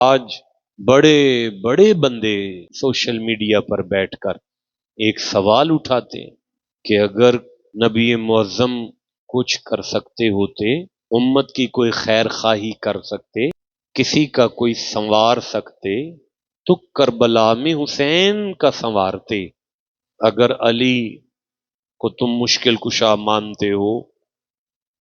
آج بڑے بڑے بندے سوشل میڈیا پر بیٹھ کر ایک سوال اٹھاتے ہیں کہ اگر نبی معظم کچھ کر سکتے ہوتے، امت کی کوئی خیر خواہی کر سکتے، کسی کا کوئی سنوار سکتے تو کربلا میں حسین کا سنوارتے۔ اگر علی کو تم مشکل کشا مانتے ہو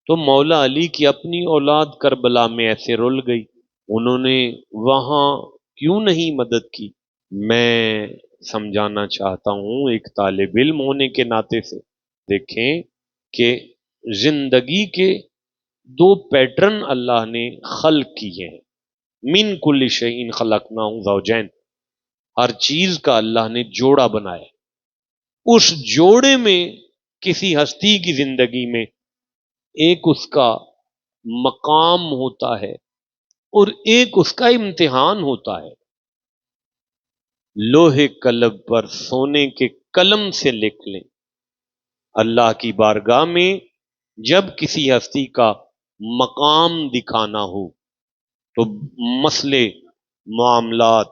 تو مولا علی کی اپنی اولاد کربلا میں ایسے رل گئی، انہوں نے وہاں کیوں نہیں مدد کی؟ میں سمجھانا چاہتا ہوں ایک طالب علم ہونے کے ناطے سے، دیکھیں کہ زندگی کے دو پیٹرن اللہ نے خلق کیے ہیں۔ من کل شیء خلقناہ زوجین، ہر چیز کا اللہ نے جوڑا بنایا، اس جوڑے میں کسی ہستی کی زندگی میں ایک اس کا مقام ہوتا ہے اور ایک اس کا امتحان ہوتا ہے۔ لوہے قلب پر سونے کے قلم سے لکھ لیں، اللہ کی بارگاہ میں جب کسی ہستی کا مقام دکھانا ہو تو مسئلے، معاملات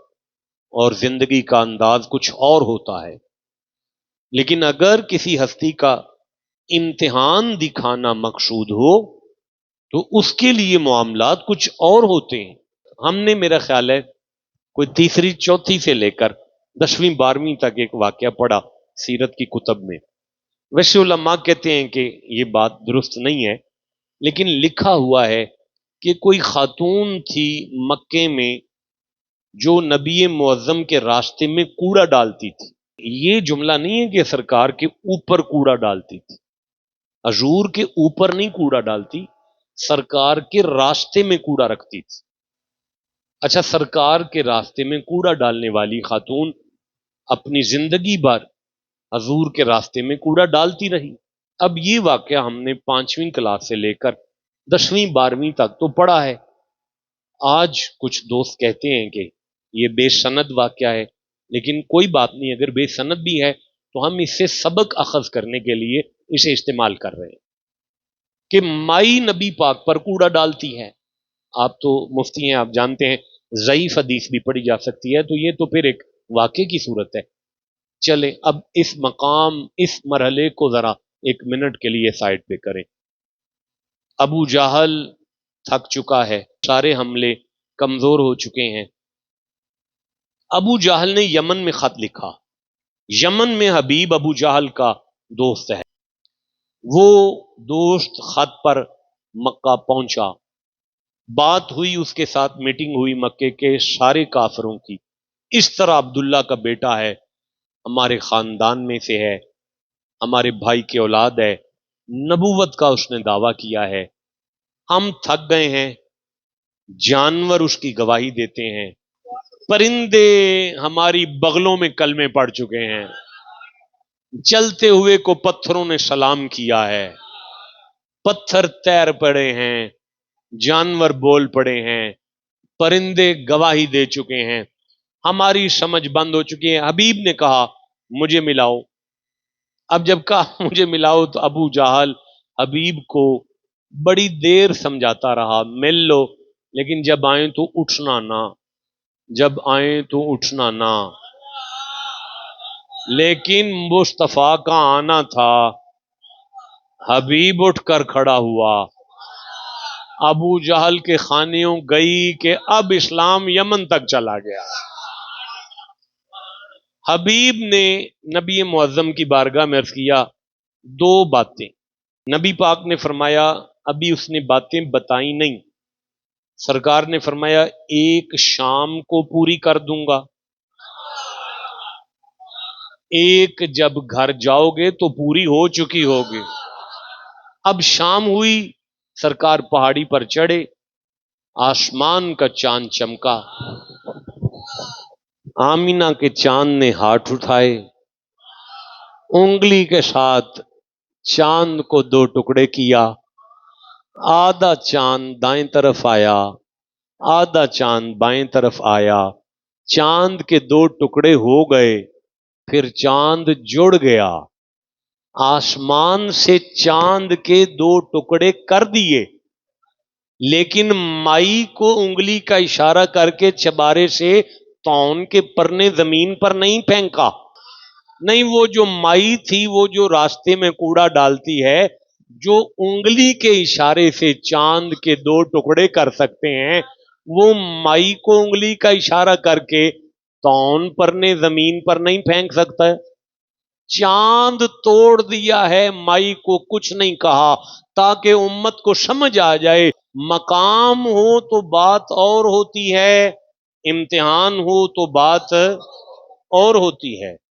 اور زندگی کا انداز کچھ اور ہوتا ہے، لیکن اگر کسی ہستی کا امتحان دکھانا مقصود ہو تو اس کے لیے معاملات کچھ اور ہوتے ہیں۔ ہم نے میرا خیال ہے کوئی تیسری چوتھی سے لے کر 10ویں 12ویں تک ایک واقعہ پڑھا سیرت کی کتب میں۔ ویسے علماء کہتے ہیں کہ یہ بات درست نہیں ہے، لیکن لکھا ہوا ہے کہ کوئی خاتون تھی مکے میں جو نبی معظم کے راستے میں کوڑا ڈالتی تھی۔ یہ جملہ نہیں ہے کہ سرکار کے اوپر کوڑا ڈالتی تھی، حضور کے اوپر نہیں کوڑا ڈالتی، سرکار کے راستے میں کوڑا رکھتی تھی۔ اچھا، سرکار کے راستے میں کوڑا ڈالنے والی خاتون اپنی زندگی بھر حضور کے راستے میں کوڑا ڈالتی رہی۔ اب یہ واقعہ ہم نے 5ویں کلاس سے لے کر 10ویں 12ویں تک تو پڑھا ہے۔ آج کچھ دوست کہتے ہیں کہ یہ بے سند واقعہ ہے، لیکن کوئی بات نہیں، اگر بے سند بھی ہے تو ہم اس سے سبق اخذ کرنے کے لیے اسے استعمال کر رہے ہیں کہ مائی نبی پاک پر کوڑا ڈالتی ہے۔ آپ تو مفتی ہیں، آپ جانتے ہیں ضعیف حدیث بھی پڑھی جا سکتی ہے، تو یہ تو پھر ایک واقعے کی صورت ہے۔ چلیں اب اس مقام، اس مرحلے کو ذرا 1 منٹ کے لیے سائڈ پہ کریں۔ ابو جہل تھک چکا ہے، سارے حملے کمزور ہو چکے ہیں۔ ابو جہل نے یمن میں خط لکھا، یمن میں حبیب ابو جہل کا دوست ہے، وہ دوست خط پر مکہ پہنچا، بات ہوئی، اس کے ساتھ میٹنگ ہوئی مکے کے سارے کافروں کی۔ اس طرح عبداللہ کا بیٹا ہے، ہمارے خاندان میں سے ہے، ہمارے بھائی کی اولاد ہے، نبوت کا اس نے دعویٰ کیا ہے، ہم تھک گئے ہیں، جانور اس کی گواہی دیتے ہیں، پرندے ہماری بغلوں میں کلمے پڑھ چکے ہیں، چلتے ہوئے کو پتھروں نے سلام کیا ہے، پتھر تیر پڑے ہیں، جانور بول پڑے ہیں، پرندے گواہی دے چکے ہیں، ہماری سمجھ بند ہو چکی ہے۔ حبیب نے کہا مجھے ملاؤ۔ اب جب کہا مجھے ملاؤ تو ابو جہل حبیب کو بڑی دیر سمجھاتا رہا، مل لو، لیکن جب آئیں تو اٹھنا نہ، جب آئیں تو اٹھنا نہ۔ لیکن مصطفیٰ کا آنا تھا، حبیب اٹھ کر کھڑا ہوا، ابو جہل کے خانیوں گئی کہ اب اسلام یمن تک چلا گیا۔ حبیب نے نبی معظم کی بارگاہ میں عرض کیا 2 باتیں۔ نبی پاک نے فرمایا ابھی اس نے باتیں بتائی نہیں، سرکار نے فرمایا 1 شام کو پوری کر دوں گا، 1 جب گھر جاؤ گے تو پوری ہو چکی ہوگی۔ اب شام ہوئی، سرکار پہاڑی پر چڑھے، آسمان کا چاند چمکا، آمینہ کے چاند نے ہاتھ اٹھائے، انگلی کے ساتھ چاند کو 2 ٹکڑے کیا، آدھا چاند دائیں طرف آیا، آدھا چاند بائیں طرف آیا، چاند کے 2 ٹکڑے ہو گئے، پھر چاند جڑ گیا، آسمان سے چاند کے 2 ٹکڑے کر دیے، لیکن مائی کو انگلی کا اشارہ کر کے چبارے سے تون کے پرنے زمین پر نہیں پھینکا. نہیں، وہ جو مائی تھی، وہ جو راستے میں کوڑا ڈالتی ہے، جو انگلی کے اشارے سے چاند کے 2 ٹکڑے کر سکتے ہیں، وہ مائی کو انگلی کا اشارہ کر کے تون پرنے زمین پر نہیں پھینک سکتا ہے. چاند توڑ دیا ہے، مائی کو کچھ نہیں کہا، تاکہ امت کو سمجھ آ جائے مقام ہو تو بات اور ہوتی ہے، امتحان ہو تو بات اور ہوتی ہے.